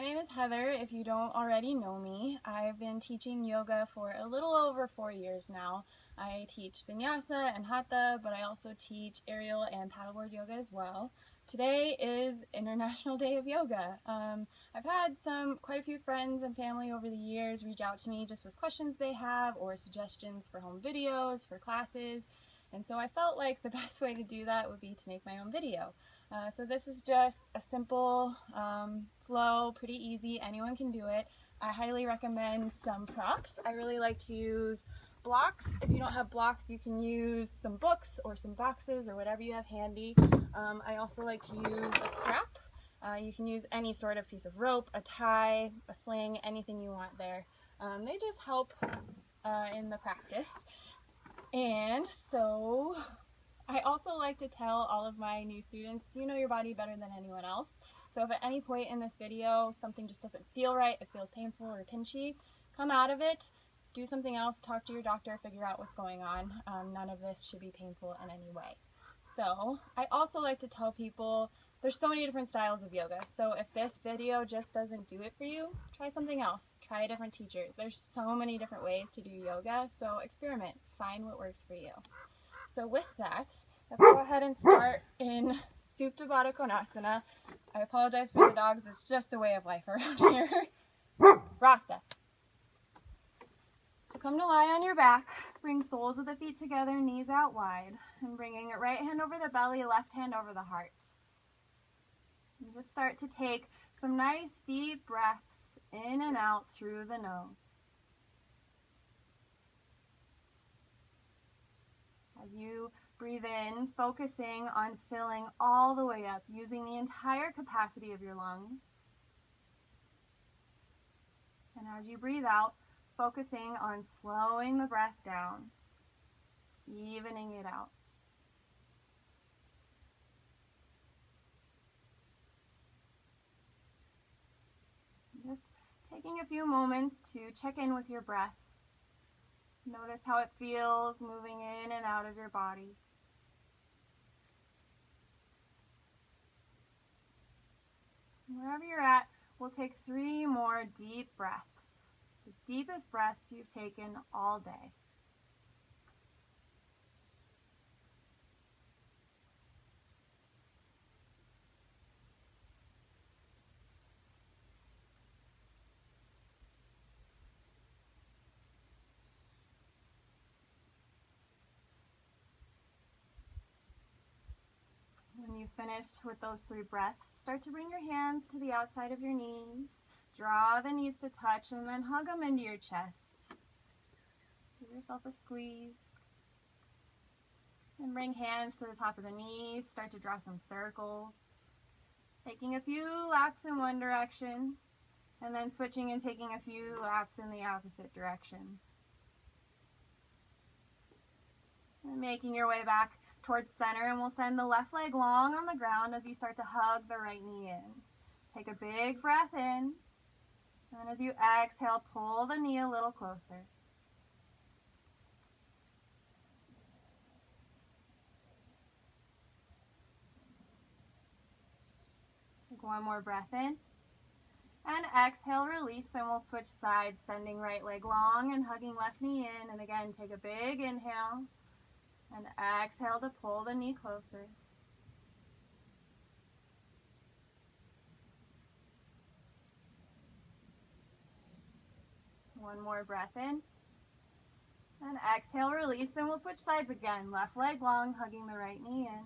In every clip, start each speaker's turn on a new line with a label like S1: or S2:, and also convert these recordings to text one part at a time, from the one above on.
S1: My name is Heather, if you don't already know me. I've been teaching yoga for a little over 4 years now. I teach vinyasa and hatha, but I also teach aerial and paddleboard yoga as well. Today is International Day of Yoga. I've had quite a few friends and family over the years reach out to me just with questions they have or suggestions for home videos, for classes, and so I felt like the best way to do that would be to make my own video. So this is just a simple flow, pretty easy, anyone can do it. I highly recommend some props. I really like to use blocks. If you don't have blocks, you can use some books or some boxes or whatever you have handy. I also like to use a strap. You can use any sort of piece of rope, a tie, a sling, anything you want there. They just help in the practice. And so I also like to tell all of my new students, you know your body better than anyone else. So if at any point in this video something just doesn't feel right, it feels painful or pinchy, come out of it, do something else, talk to your doctor, figure out what's going on. None of this should be painful in any way. So I also like to tell people there's so many different styles of yoga. So if this video just doesn't do it for you, try something else. Try a different teacher. There's so many different ways to do yoga, so experiment. Find what works for you. So with that, let's go ahead and start in Supta Baddha Konasana. I apologize for the dogs, it's just a way of life around here. Rasta. So come to lie on your back, bring soles of the feet together, knees out wide, and bringing it right hand over the belly, left hand over the heart. And just start to take some nice deep breaths in and out through the nose. As you breathe in, focusing on filling all the way up, using the entire capacity of your lungs. And as you breathe out, focusing on slowing the breath down, evening it out. Just taking a few moments to check in with your breath. Notice how it feels moving in and out of your body. Wherever you're at, we'll take 3 more deep breaths. The deepest breaths you've taken all day. When you've finished with those 3 breaths, start to bring your hands to the outside of your knees. Draw the knees to touch and then hug them into your chest. Give yourself a squeeze. And bring hands to the top of the knees. Start to draw some circles. Taking a few laps in one direction and then switching and taking a few laps in the opposite direction. And making your way back towards center, and we'll send the left leg long on the ground as you start to hug the right knee in. Take a big breath in, and as you exhale, pull the knee a little closer. Take one more breath in, and exhale, release, and we'll switch sides, sending right leg long and hugging left knee in, and again, take a big inhale, and exhale to pull the knee closer. One more breath in. And exhale, release, and we'll switch sides again. Left leg long, hugging the right knee in.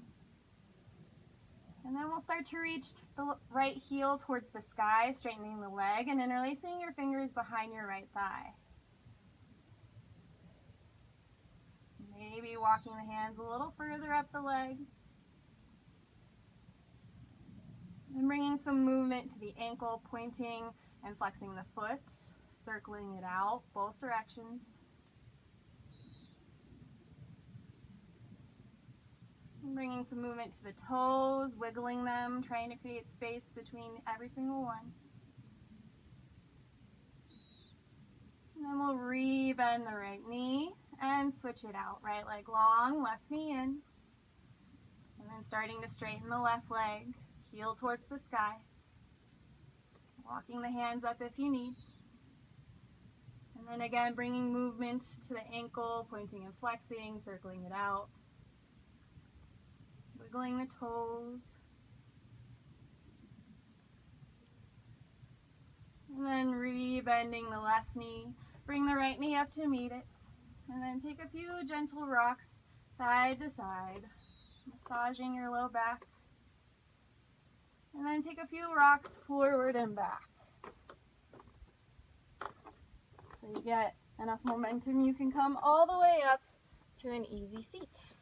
S1: And then we'll start to reach the right heel towards the sky, straightening the leg and interlacing your fingers behind your right thigh. Maybe walking the hands a little further up the leg. And bringing some movement to the ankle, pointing and flexing the foot, circling it out both directions. And bringing some movement to the toes, wiggling them, trying to create space between every single one. And then we'll re-bend the right knee and switch it out. Right leg long, left knee in. And then starting to straighten the left leg, heel towards the sky. Walking the hands up if you need. And then again, bringing movement to the ankle, pointing and flexing, circling it out. Wiggling the toes. And then re-bending the left knee. Bring the right knee up to meet it. And then take a few gentle rocks side to side, massaging your low back. And then take a few rocks forward and back. So you get enough momentum, you can come all the way up to an easy seat.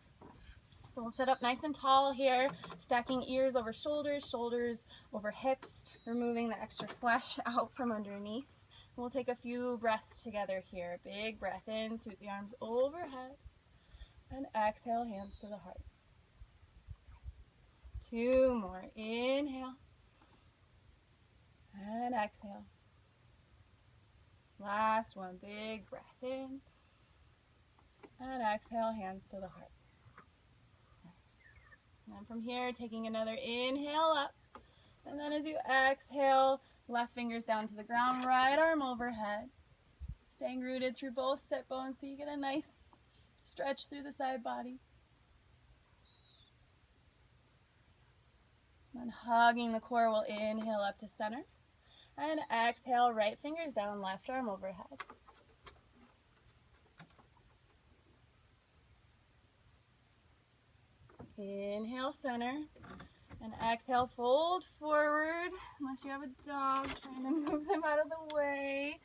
S1: So we'll sit up nice and tall here, stacking ears over shoulders, shoulders over hips, removing the extra flesh out from underneath. We'll take a few breaths together here. Big breath in, sweep the arms overhead, and exhale, hands to the heart. 2 more. Inhale, and exhale. Last one. Big breath in, and exhale, hands to the heart. Nice. And from here, taking another inhale up, and then as you exhale, left fingers down to the ground, right arm overhead. Staying rooted through both sit bones so you get a nice stretch through the side body. And hugging the core, we'll inhale up to center. And exhale, right fingers down, left arm overhead. Inhale, center. And exhale, fold forward, unless you have a dog trying to move them out of the way.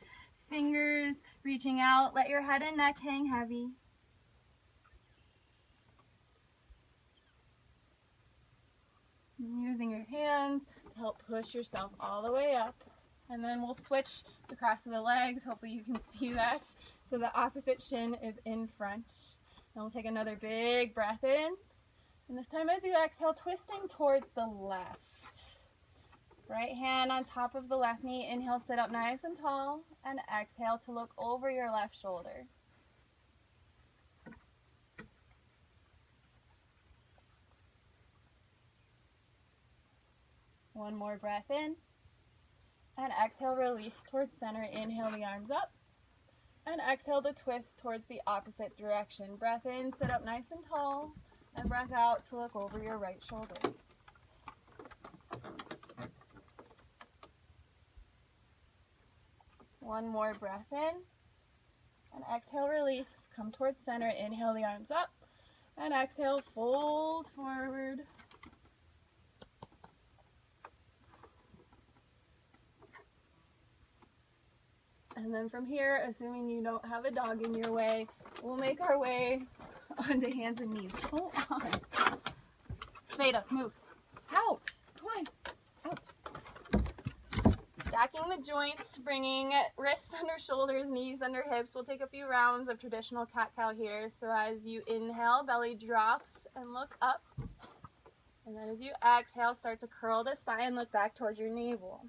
S1: Fingers reaching out, let your head and neck hang heavy. And using your hands to help push yourself all the way up. And then we'll switch the cross of the legs, hopefully you can see that. So the opposite shin is in front. And we'll take another big breath in. And this time as you exhale, twisting towards the left. Right hand on top of the left knee. Inhale, sit up nice and tall. And exhale to look over your left shoulder. One more breath in. And exhale, release towards center. Inhale the arms up. And exhale to twist towards the opposite direction. Breath in, sit up nice and tall. And breath out to look over your right shoulder. One more breath in. And exhale, release. Come towards center. Inhale the arms up. And exhale, fold forward. And then from here, assuming you don't have a dog in your way, we'll make our way onto hands and knees. Hold on. Veda, move. Out. Come on. Out. Stacking the joints, bringing wrists under shoulders, knees under hips. We'll take a few rounds of traditional cat-cow here. So as you inhale, belly drops and look up. And then as you exhale, start to curl the spine, look back towards your navel.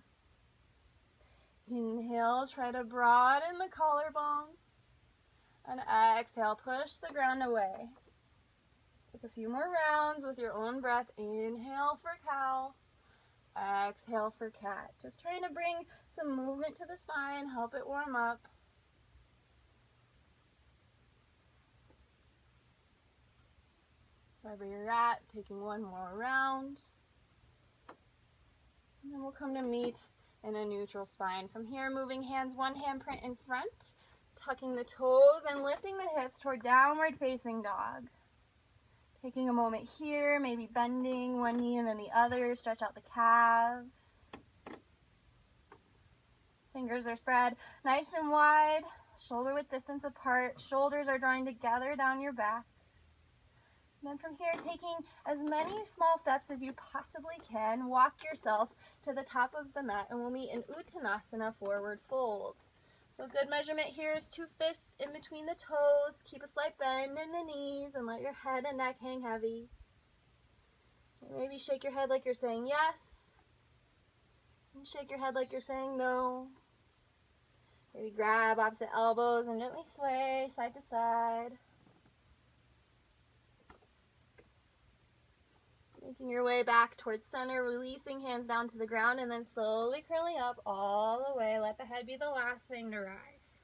S1: Inhale, try to broaden the collarbone. And exhale, push the ground away. Take a few more rounds with your own breath. Inhale for cow. Exhale for cat. Just trying to bring some movement to the spine, help it warm up. Wherever you're at, taking one more round. And then we'll come to meet in a neutral spine. From here, moving hands, one handprint in front, tucking the toes and lifting the hips toward downward facing dog. Taking a moment here, maybe bending one knee and then the other, stretch out the calves. Fingers are spread nice and wide, shoulder width distance apart, shoulders are drawing together down your back. And then from here, taking as many small steps as you possibly can, walk yourself to the top of the mat and we'll meet in Uttanasana, forward fold. So a good measurement here is 2 fists in between the toes. Keep a slight bend in the knees and let your head and neck hang heavy. Maybe shake your head like you're saying yes. And shake your head like you're saying no. Maybe grab opposite elbows and gently sway side to side. Making your way back towards center, releasing hands down to the ground, and then slowly curling up all the way. Let the head be the last thing to rise.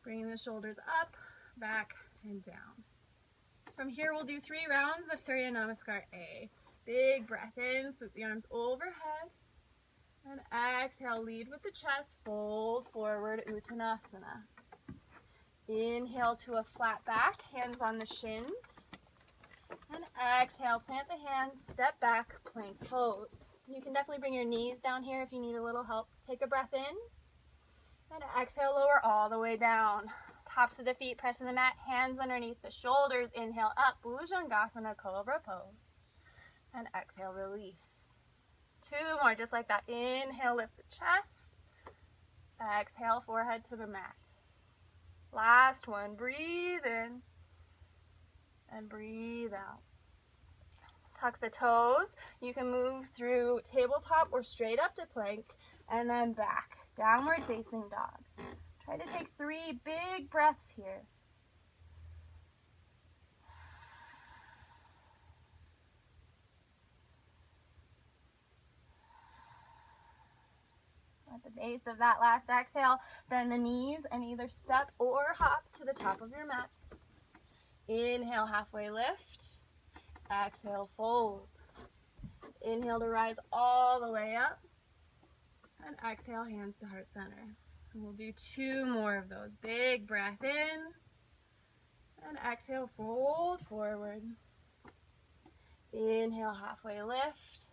S1: Bringing the shoulders up, back, and down. From here, we'll do 3 rounds of Surya Namaskar A. Big breath in, sweep the arms overhead. And exhale, lead with the chest, fold forward, Uttanasana. Inhale to a flat back, hands on the shins. And exhale, plant the hands, step back, plank pose. You can definitely bring your knees down here if you need a little help. Take a breath in. And exhale, lower all the way down. Tops of the feet pressing the mat, hands underneath the shoulders. Inhale up, Bhujangasana, Cobra pose. And exhale, release. 2 more, just like that. Inhale, lift the chest. Exhale, forehead to the mat. Last one, breathe in. And breathe out. Tuck the toes. You can move through tabletop or straight up to plank. And then back. Downward facing dog. Try to take 3 big breaths here. At the base of that last exhale, bend the knees and either step or hop to the top of your mat. Inhale, halfway lift. Exhale, fold. Inhale to rise all the way up. And exhale, hands to heart center. And we'll do 2 more of those. Big breath in. And exhale, fold forward. Inhale, halfway lift.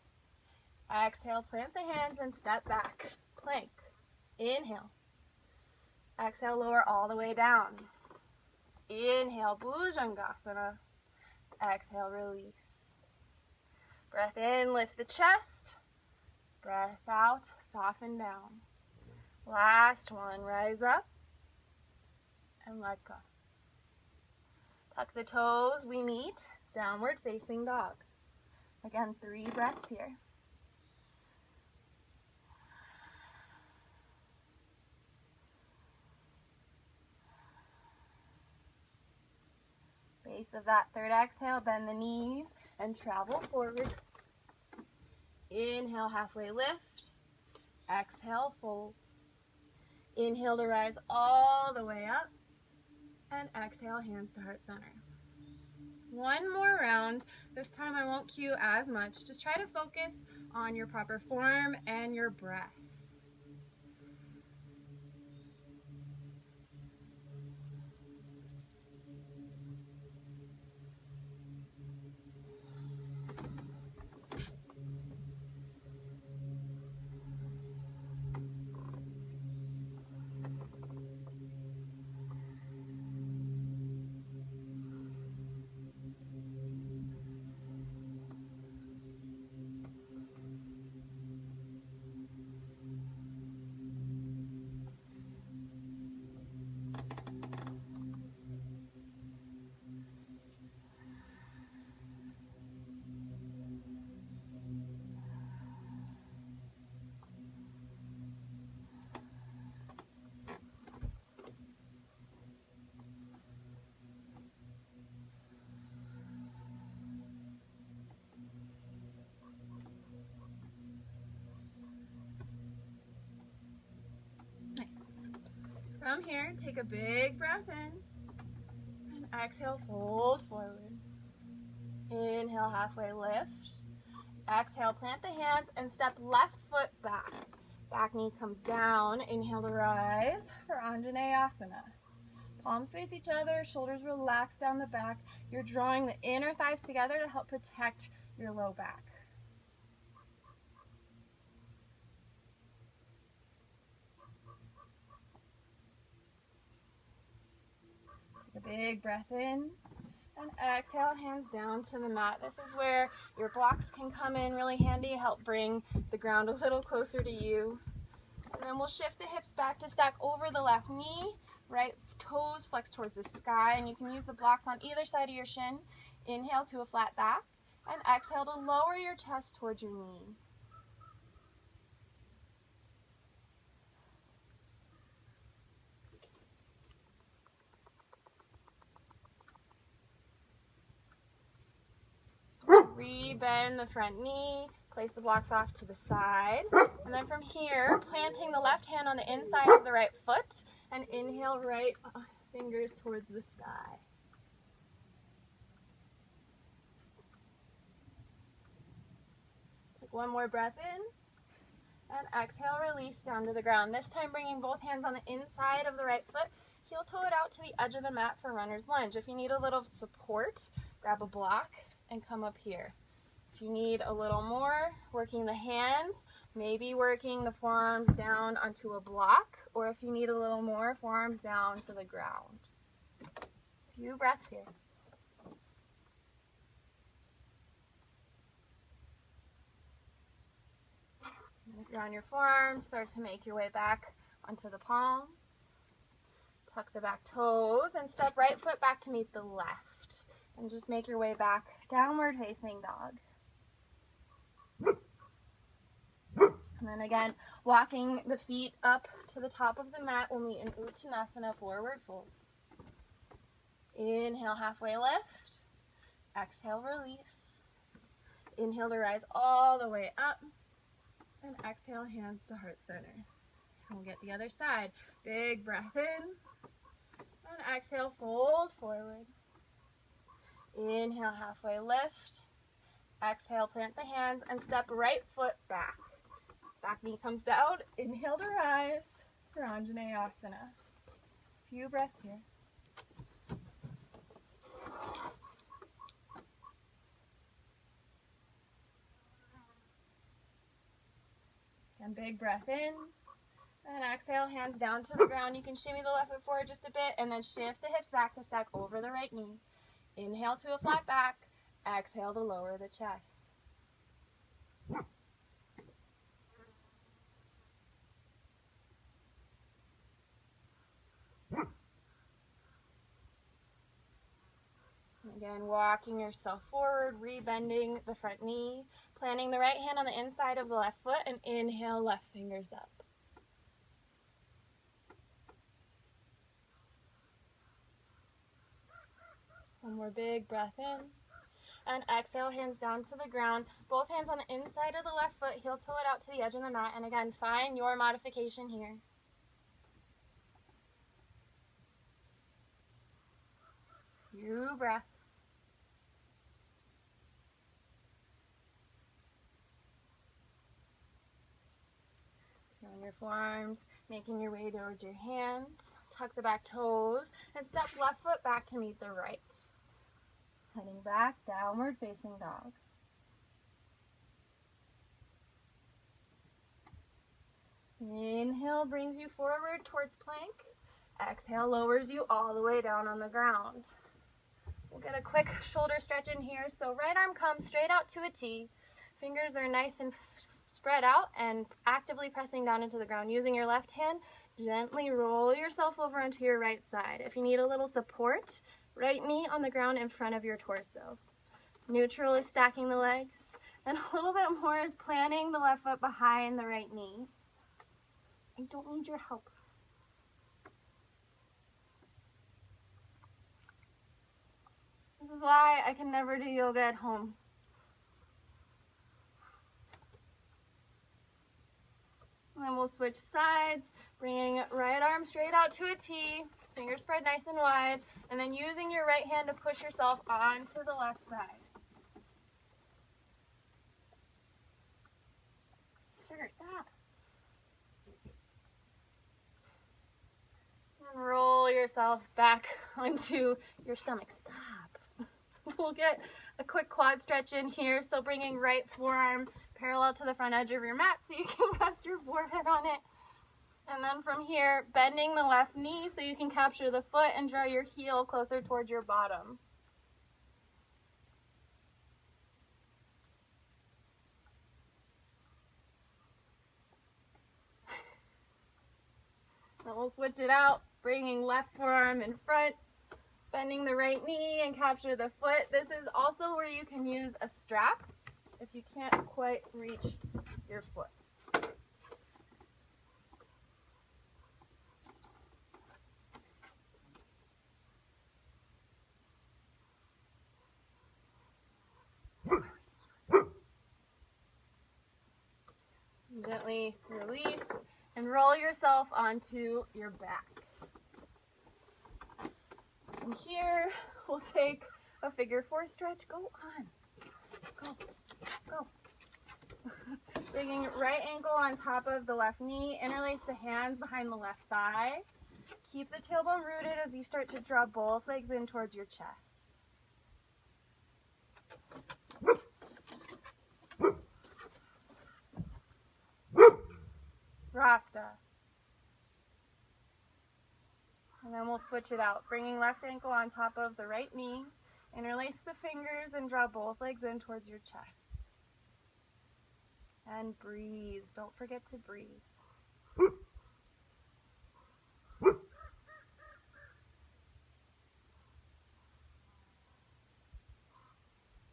S1: Exhale, plant the hands and step back. Plank. Inhale. Exhale, lower all the way down. Inhale, Bhujangasana. Exhale, release. Breath in, lift the chest. Breath out, soften down. Last one, rise up and let go. Tuck the toes, we meet, downward facing dog. Again, 3 breaths here. Base of that 3rd exhale, bend the knees and travel forward. Inhale, halfway lift. Exhale, fold. Inhale to rise all the way up. And exhale, hands to heart center. 1 more round. This time I won't cue as much. Just try to focus on your proper form and your breath. From here, take a big breath in and exhale, fold forward. Inhale, halfway lift. Exhale, plant the hands and step left foot back. Back knee comes down. Inhale to rise for Anjaneyasana. Palms face each other, shoulders relax down the back. You're drawing the inner thighs together to help protect your low back. Take a big breath in and exhale, hands down to the mat. This is where your blocks can come in really handy, help bring the ground a little closer to you. And then we'll shift the hips back to stack over the left knee, right toes flex towards the sky, and you can use the blocks on either side of your shin. Inhale to a flat back, and exhale to lower your chest towards your knee. Re-bend the front knee, place the blocks off to the side, and then from here, planting the left hand on the inside of the right foot, and inhale right fingers towards the sky. Take one more breath in, and exhale, release down to the ground. This time bringing both hands on the inside of the right foot, heel toe it out to the edge of the mat for runner's lunge. If you need a little support, grab a block and come up here. If you need a little more, working the hands, maybe working the forearms down onto a block, or if you need a little more, forearms down to the ground. A few breaths here. And if you're on your forearms, start to make your way back onto the palms. Tuck the back toes and step right foot back to meet the left. And just make your way back, downward facing dog. And then again, walking the feet up to the top of the mat, we'll meet in Uttanasana, forward fold. Inhale, halfway lift. Exhale, release. Inhale to rise all the way up. And exhale, hands to heart center. And we'll get the other side. Big breath in. And exhale, fold forward. Inhale, halfway lift. Exhale, plant the hands and step right foot back. Back knee comes down. Inhale to rise for Anjaneyasana. Few breaths here. And big breath in. And exhale, hands down to the ground. You can shimmy the left foot forward just a bit and then shift the hips back to stack over the right knee. Inhale to a flat back. Exhale to lower the chest. Again, walking yourself forward, rebending the front knee, planting the right hand on the inside of the left foot, and inhale, left fingers up. One more big breath in. And exhale, hands down to the ground. Both hands on the inside of the left foot, heel toe it out to the edge of the mat. And again, find your modification here. Few breaths. On your forearms, making your way towards your hands. Tuck the back toes and step left foot back to meet the right. Heading back, downward facing dog. Inhale brings you forward towards plank. Exhale lowers you all the way down on the ground. We'll get a quick shoulder stretch in here. So right arm comes straight out to a T. Fingers are nice and spread out and actively pressing down into the ground. Using your left hand, gently roll yourself over onto your right side. If you need a little support, right knee on the ground in front of your torso. Neutral is stacking the legs, and a little bit more is planting the left foot behind the right knee. I don't need your help. This is why I can never do yoga at home. And then we'll switch sides, bringing right arm straight out to a T, fingers spread nice and wide, and then using your right hand to push yourself onto the left side. Sugar, stop. And roll yourself back onto your stomach. Stop. We'll get a quick quad stretch in here, so bringing right forearm parallel to the front edge of your mat so you can rest your forehead on it. And then from here, bending the left knee so you can capture the foot and draw your heel closer towards your bottom. Then we'll switch it out, bringing left forearm in front, bending the right knee and capture the foot. This is also where you can use a strap if you can't quite reach your foot. Gently release and roll yourself onto your back. And here we'll take a figure 4 stretch. Go on. Go. Go. Bringing right ankle on top of the left knee. Interlace the hands behind the left thigh. Keep the tailbone rooted as you start to draw both legs in towards your chest. Rasta. And then we'll switch it out, bringing left ankle on top of the right knee. Interlace the fingers and draw both legs in towards your chest. And breathe. Don't forget to breathe.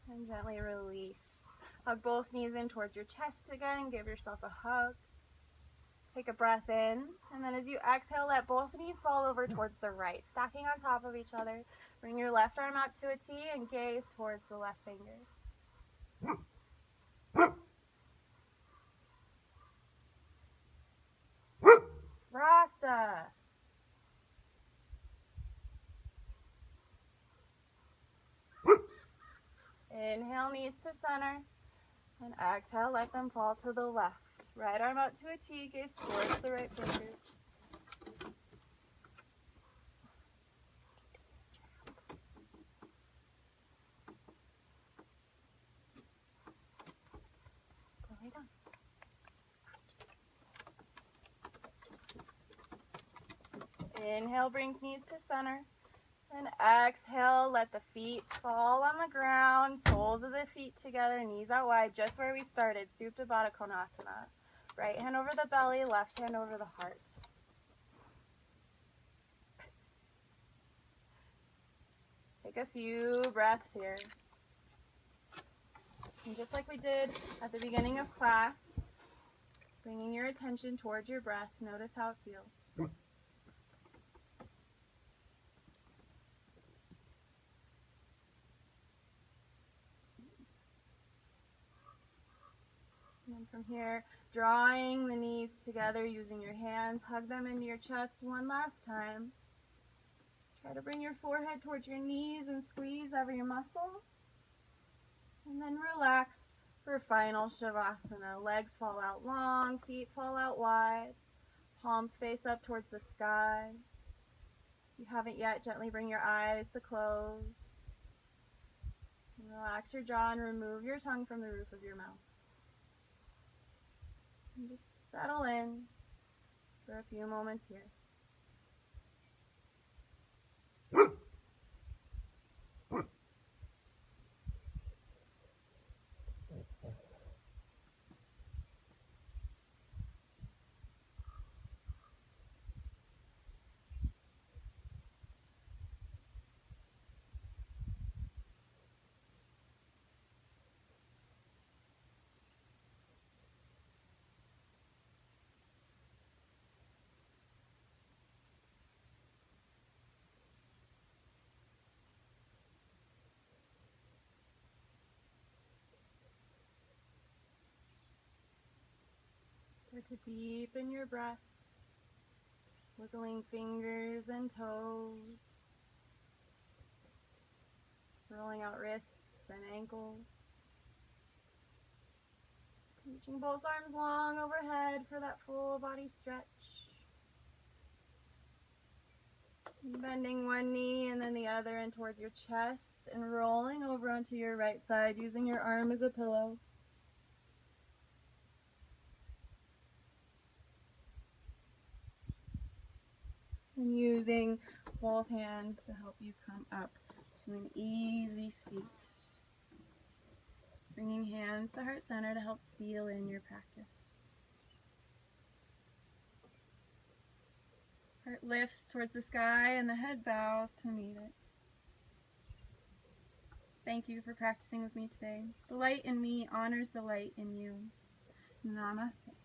S1: And gently release. Hug both knees in towards your chest again. Give yourself a hug. Take a breath in, and then as you exhale, let both knees fall over towards the right, stacking on top of each other. Bring your left arm out to a T and gaze towards the left fingers. Rasta. Inhale, knees to center, and exhale, let them fall to the left. Right arm out to a T, gaze towards the right fingers. Inhale brings knees to center. And exhale, let the feet fall on the ground, soles of the feet together, knees out wide, just where we started, Supta Baddha Konasana. Right hand over the belly, left hand over the heart. Take a few breaths here. And just like we did at the beginning of class, bringing your attention towards your breath, notice how it feels. And from here, drawing the knees together using your hands, hug them into your chest one last time. Try to bring your forehead towards your knees and squeeze every muscle. And then relax for final Shavasana. Legs fall out long, feet fall out wide, palms face up towards the sky. If you haven't yet, gently bring your eyes to close. And relax your jaw and remove your tongue from the roof of your mouth. And just settle in for a few moments here. Start to deepen your breath, wiggling fingers and toes, rolling out wrists and ankles, reaching both arms long overhead for that full body stretch. Bending one knee and then the other in towards your chest and rolling over onto your right side using your arm as a pillow. And using both hands to help you come up to an easy seat. Bringing hands to heart center to help seal in your practice. Heart lifts towards the sky and the head bows to meet it. Thank you for practicing with me today. The light in me honors the light in you. Namaste.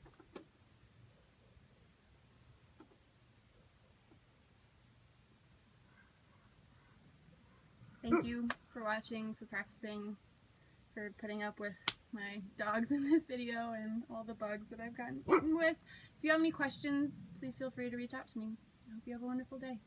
S1: Thank you for watching, for practicing, for putting up with my dogs in this video and all the bugs that I've gotten eaten with. If you have any questions, please feel free to reach out to me. I hope you have a wonderful day.